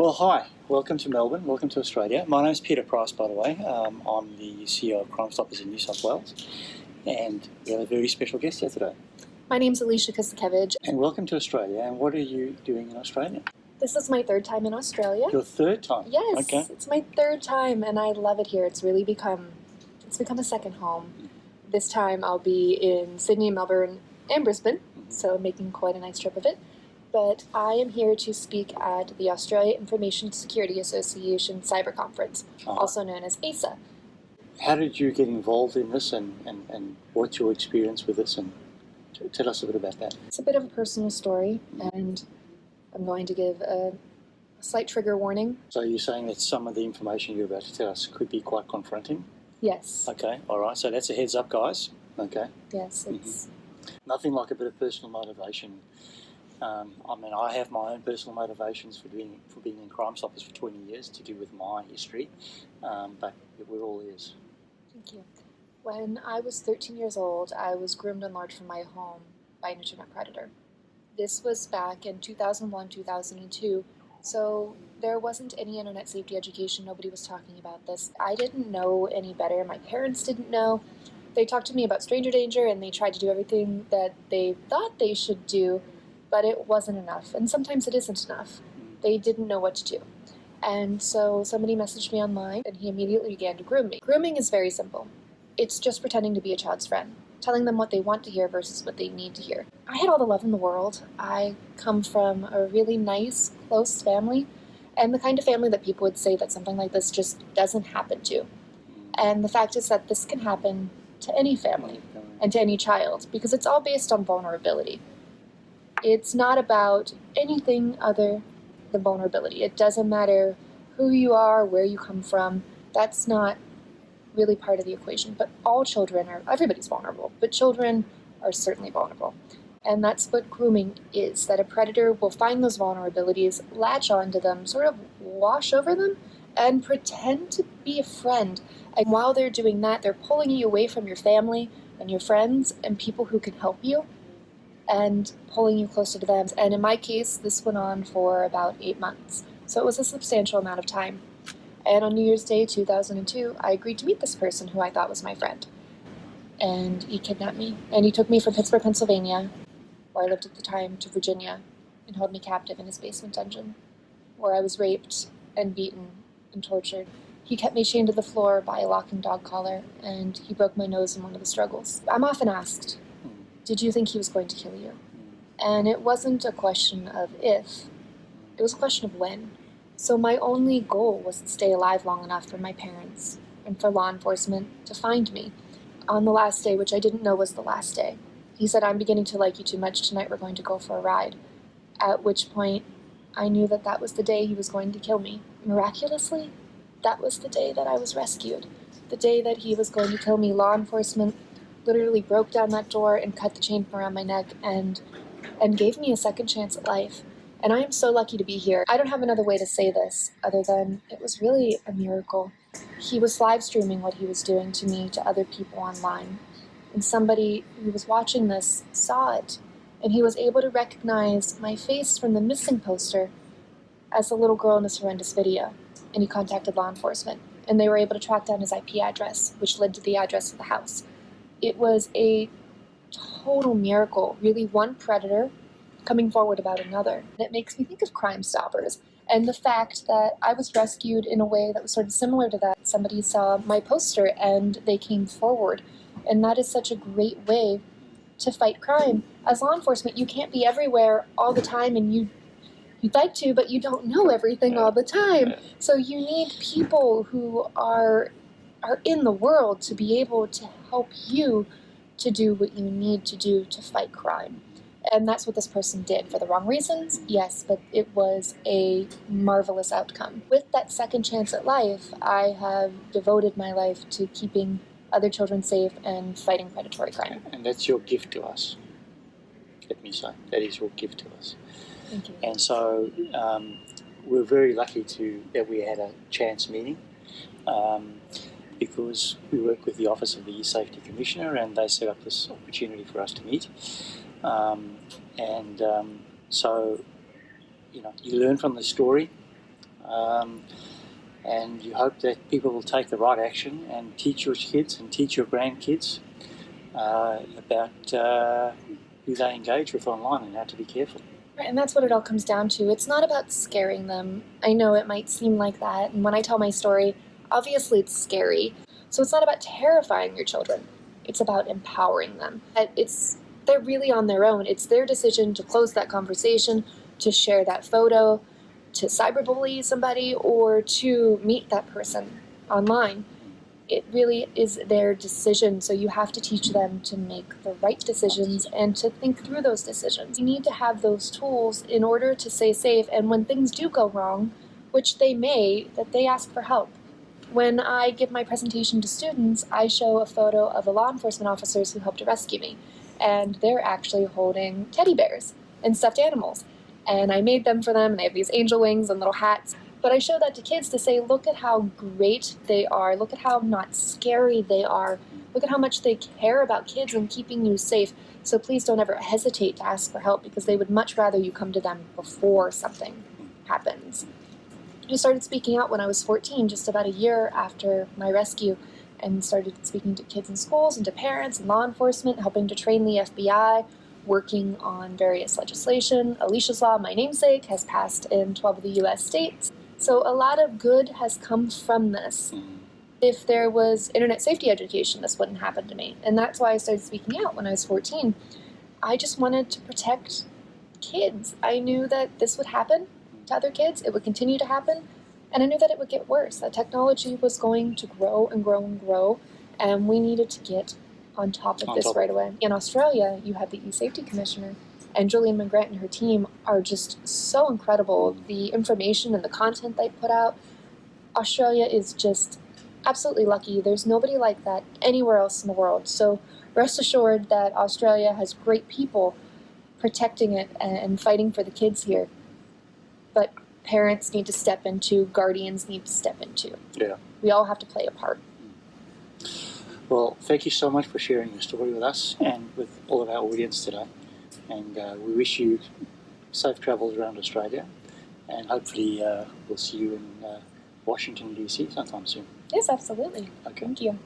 Well, hi. Welcome to Melbourne. Welcome to Australia. My name's Peter Price, by the way. I'm the CEO of Crime Stoppers in New South Wales. And we have a very special guest here today. My name's Alicia Kosakevich. And welcome to Australia. And what are you doing in Australia? This is my third time in Australia. Your third time? Yes, Okay. It's my third time, and I love it here. It's become a second home. This time I'll be in Sydney, Melbourne, and Brisbane, so making quite a nice trip of it. But I am here to speak at the Australia Information Security Association Cyber Conference, also known as ASA. How did you get involved in this, and what's your experience with this? And tell us a bit about that. It's a bit of a personal story, and I'm going to give a slight trigger warning. So you're saying that some of the information you're about to tell us could be quite confronting? Yes. Okay, all right. So that's a heads up, guys. Okay. Yes, it's... Nothing like a bit of personal motivation. I have my own personal motivations for being in Crime Stoppers for 20 years to do with my history, but we're all ears. Thank you. When I was 13 years old, I was groomed and lured from my home by an internet predator. This was back in 2001, 2002, so there wasn't any internet safety education. Nobody was talking about this. I didn't know any better. My parents didn't know. They talked to me about stranger danger, and they tried to do everything that they thought they should do, but it wasn't enough, and sometimes it isn't enough. They didn't know what to do. And so somebody messaged me online, and he immediately began to groom me. Grooming is very simple. It's just pretending to be a child's friend, telling them what they want to hear versus what they need to hear. I had all the love in the world. I come from a really nice, close family, and the kind of family that people would say that something like this just doesn't happen to. And the fact is that this can happen to any family and to any child, because it's all based on vulnerability. It's not about anything other than vulnerability. It doesn't matter who you are, where you come from. That's not really part of the equation. But everybody's vulnerable, but children are certainly vulnerable. And that's what grooming is, that a predator will find those vulnerabilities, latch onto them, sort of wash over them, and pretend to be a friend. And while they're doing that, they're pulling you away from your family and your friends and people who can help you, and pulling you closer to them. And in my case, this went on for about 8 months. So it was a substantial amount of time. And on New Year's Day 2002, I agreed to meet this person who I thought was my friend. And he kidnapped me. And he took me from Pittsburgh, Pennsylvania, where I lived at the time, to Virginia, and held me captive in his basement dungeon, where I was raped and beaten and tortured. He kept me chained to the floor by a lock and dog collar, and he broke my nose in one of the struggles. I'm often asked, did you think he was going to kill you? And it wasn't a question of if, it was a question of when. So my only goal was to stay alive long enough for my parents and for law enforcement to find me on the last day, which I didn't know was the last day. He said, I'm beginning to like you too much. Tonight we're going to go for a ride. At which point, I knew that that was the day he was going to kill me. Miraculously, that was the day that I was rescued. The day that he was going to kill me. Law enforcement literally broke down that door and cut the chain from around my neck and gave me a second chance at life. And I am so lucky to be here. I don't have another way to say this other than it was really a miracle. He was live streaming what he was doing to me to other people online. And somebody who was watching this saw it, and he was able to recognize my face from the missing poster as the little girl in this horrendous video. And he contacted law enforcement, and they were able to track down his IP address, which led to the address of the house. It was a total miracle, really, one predator coming forward about another. And it makes me think of Crime Stoppers and the fact that I was rescued in a way that was sort of similar to that. Somebody saw my poster and they came forward. And that is such a great way to fight crime. As law enforcement, you can't be everywhere all the time, and you'd like to, but you don't know everything all the time. So you need people who are in the world to be able to help you to do what you need to do to fight crime. And that's what this person did. For the wrong reasons, yes, but it was a marvelous outcome. With that second chance at life, I have devoted my life to keeping other children safe and fighting predatory crime. And that's your gift to us, let me say. That is your gift to us. Thank you. And so we're very lucky that we had a chance meeting, because we work with the Office of the E-Safety Commissioner, and they set up this opportunity for us to meet. So, you learn from the story. and you hope that people will take the right action and teach your kids and teach your grandkids about who they engage with online and how to be careful. Right, and that's what it all comes down to. It's not about scaring them. I know it might seem like that, and when I tell my story, obviously it's scary. So it's not about terrifying your children. It's about empowering them. They're really on their own. It's their decision to close that conversation, to share that photo, to cyberbully somebody, or to meet that person online. It really is their decision, so you have to teach them to make the right decisions and to think through those decisions. You need to have those tools in order to stay safe, and when things do go wrong, which they may, that they ask for help. When I give my presentation to students, I show a photo of the law enforcement officers who helped to rescue me, and they're actually holding teddy bears and stuffed animals. And I made them for them, and they have these angel wings and little hats. But I show that to kids to say, look at how great they are, look at how not scary they are, look at how much they care about kids and keeping you safe. So please don't ever hesitate to ask for help, because they would much rather you come to them before something happens. I started speaking out when I was 14, just about a year after my rescue, and started speaking to kids in schools and to parents and law enforcement, helping to train the FBI, working on various legislation. Alicia's Law, my namesake, has passed in 12 of the U.S. states. So a lot of good has come from this. If there was internet safety education, this wouldn't happen to me. And that's why I started speaking out when I was 14. I just wanted to protect kids. I knew that this would happen to other kids. It would continue to happen. And I knew that it would get worse, that technology was going to grow and grow and grow, and we needed to get on top of this right away. In Australia, you have the e-safety commissioner, and Julian McGrant and her team are just so incredible. The information and the content they put out, Australia is just absolutely lucky. There's nobody like that anywhere else in the world. So rest assured that Australia has great people protecting it and fighting for the kids here. But parents need to step into, guardians need to step into. Yeah. We all have to play a part. Well, thank you so much for sharing your story with us and with all of our audience today. And we wish you safe travels around Australia, and hopefully we'll see you in Washington, D.C. sometime soon. Yes, absolutely. Okay. Thank you.